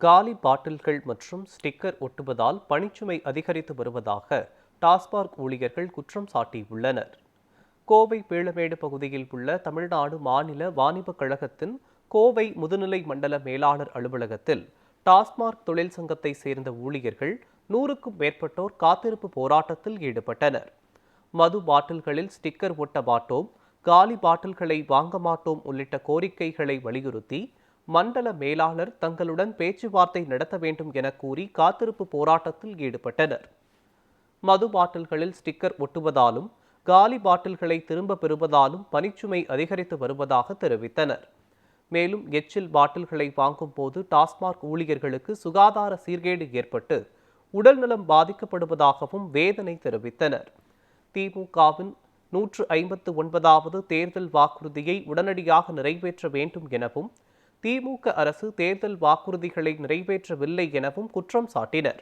காலி பாட்டில்கள் மற்றும் ஸ்டிக்கர் ஒட்டுவதால் பணிச்சுமை அதிகரித்து வருவதாக டாஸ்மாக் ஊழியர்கள் குற்றம் சாட்டியுள்ளனர். கோவை பீளமேடு பகுதியில் உள்ள தமிழ்நாடு மாநில வாணிபக் கழகத்தின் கோவை முதுநிலை மண்டல மேலாளர் அலுவலகத்தில் டாஸ்மாக் தொழில் சங்கத்தை சேர்ந்த ஊழியர்கள் 100க்கும் மேற்பட்டோர் காத்திருப்பு போராட்டத்தில் ஈடுபட்டனர். மது பாட்டில்களில் ஸ்டிக்கர் ஒட்ட மாட்டோம், காலி பாட்டில்களை வாங்க மாட்டோம் உள்ளிட்ட கோரிக்கைகளை வலியுறுத்தி மண்டல மேலாளர் தங்களுடன் பேச்சுவார்த்தை நடத்த வேண்டும் என கூறி காத்திருப்பு போராட்டத்தில் ஈடுபட்டனர். மது பாட்டில்களில் ஸ்டிக்கர் ஒட்டுவதாலும் காலி பாட்டில்களை திரும்ப பெறுவதாலும் பணிச்சுமை அதிகரித்து வருவதாக தெரிவித்தனர். மேலும் எச்சில் பாட்டில்களை வாங்கும் போது டாஸ்மாக் ஊழியர்களுக்கு சுகாதார சீர்கேடு ஏற்பட்டு உடல்நலம் பாதிக்கப்படுவதாகவும் வேதனை தெரிவித்தனர். திமுகவின் 159வது தேர்தல் வாக்குறுதியை உடனடியாக நிறைவேற்ற வேண்டும் எனவும் திமுக அரசு தேர்தல் வாக்குறுதிகளை நிறைவேற்றவில்லை எனவும் குற்றம் சாட்டினர்.